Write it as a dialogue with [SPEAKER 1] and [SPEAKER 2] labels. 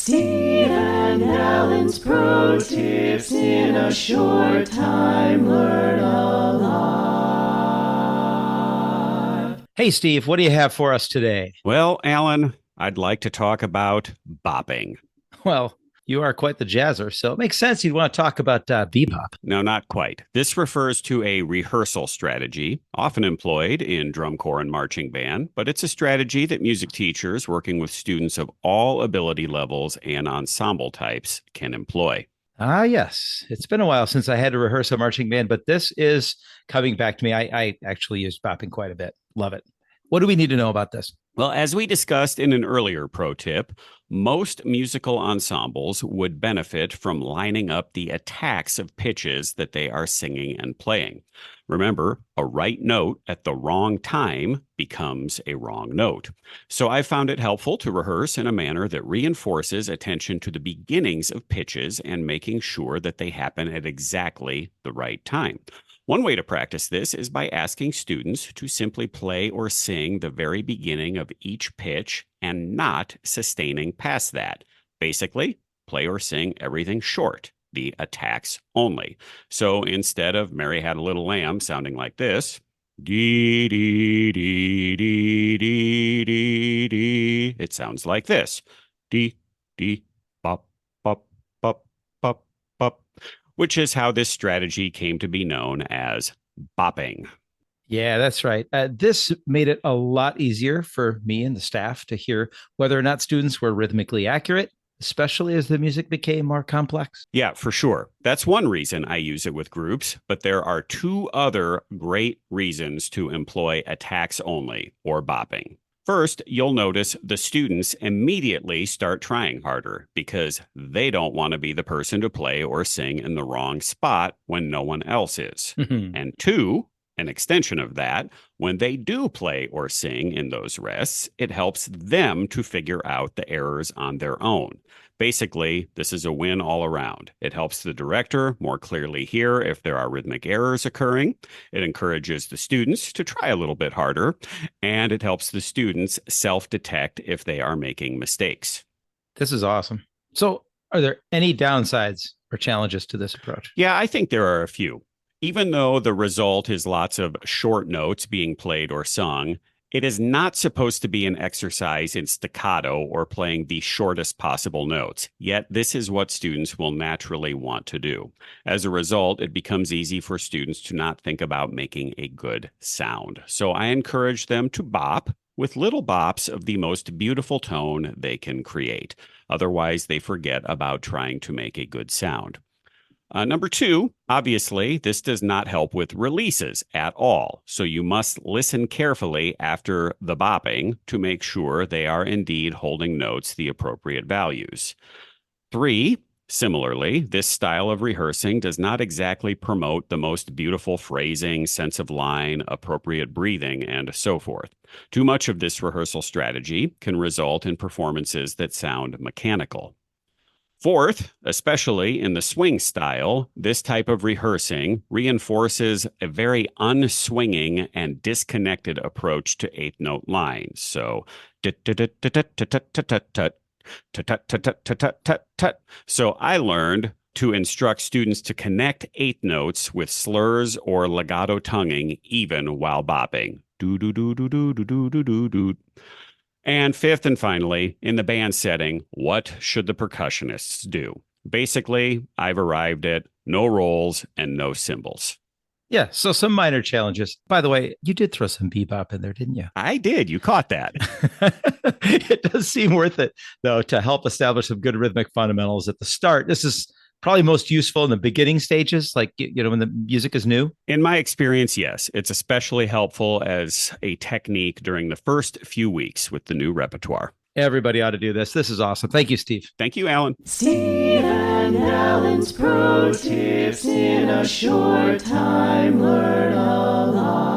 [SPEAKER 1] Steve and Alan's Pro Tips in a short time. Learn a lot.
[SPEAKER 2] Hey, Steve, what do you have for us today?
[SPEAKER 3] Well, Alan, I'd like to talk about bopping.
[SPEAKER 2] Well, you are quite the jazzer, so it makes sense you'd want to talk about bebop.
[SPEAKER 3] No, not quite. This refers to a rehearsal strategy, often employed in drum corps and marching band, but it's a strategy that music teachers working with students of all ability levels and ensemble types can employ.
[SPEAKER 2] Ah, yes. It's been a while since I had to rehearse a marching band, but this is coming back to me. I actually used bopping quite a bit. Love it. What do we need to know about this?
[SPEAKER 3] Well, as we discussed in an earlier pro tip, most musical ensembles would benefit from lining up the attacks of pitches that they are singing and playing. Remember, a right note at the wrong time becomes a wrong note. So I found it helpful to rehearse in a manner that reinforces attention to the beginnings of pitches and making sure that they happen at exactly the right time. One way to practice this is by asking students to simply play or sing the very beginning of each pitch and not sustaining past that. Basically, play or sing everything short, the attacks only. So instead of Mary Had a Little Lamb sounding like this, dee dee dee dee dee dee dee, it sounds like this, dee dee bop bop bop bop bop, which is how this strategy came to be known as bopping.
[SPEAKER 2] Yeah, that's right. This made it a lot easier for me and the staff to hear whether or not students were rhythmically accurate, especially as the music became more complex.
[SPEAKER 3] Yeah, for sure. That's one reason I use it with groups, but there are two other great reasons to employ attacks only or bopping. First, you'll notice the students immediately start trying harder because they don't want to be the person to play or sing in the wrong spot when no one else is. And two, an extension of that, when they do play or sing in those rests, it helps them to figure out the errors on their own. Basically, this is a win all around. It helps the director more clearly hear if there are rhythmic errors occurring. It encourages the students to try a little bit harder, and it helps the students self-detect if they are making mistakes.
[SPEAKER 2] This is awesome. So, are there any downsides or challenges to this approach?
[SPEAKER 3] Yeah, I think there are a few. Even though the result is lots of short notes being played or sung, it is not supposed to be an exercise in staccato or playing the shortest possible notes, yet this is what students will naturally want to do. As a result, it becomes easy for students to not think about making a good sound. So I encourage them to bop with little bops of the most beautiful tone they can create. Otherwise, they forget about trying to make a good sound. Number two, obviously, this does not help with releases at all. So you must listen carefully after the bopping to make sure they are indeed holding notes the appropriate values. Three, similarly, this style of rehearsing does not exactly promote the most beautiful phrasing, sense of line, appropriate breathing, and so forth. Too much of this rehearsal strategy can result in performances that sound mechanical. Fourth, especially in the swing style, this type of rehearsing reinforces a very unswinging and disconnected approach to eighth note lines. So, so I learned to instruct students to connect eighth notes with slurs or legato tonguing even while bopping. Do do do do do do do do do. And fifth and finally, in the band setting, what should the percussionists do? Basically, I've arrived at no rolls and no cymbals.
[SPEAKER 2] Yeah, so some minor challenges. By the way, you did throw some bebop in there, didn't you?
[SPEAKER 3] I did. You caught that.
[SPEAKER 2] It does seem worth it, though, to help establish some good rhythmic fundamentals at the start. This is probably most useful in the beginning stages, like, when the music is new.
[SPEAKER 3] In my experience, yes. It's especially helpful as a technique during the first few weeks with the new repertoire.
[SPEAKER 2] Everybody ought to do this. This is awesome. Thank you, Steve.
[SPEAKER 3] Thank you, Alan.
[SPEAKER 1] Steve and Alan's Pro Tips in a short time. Learn a lot.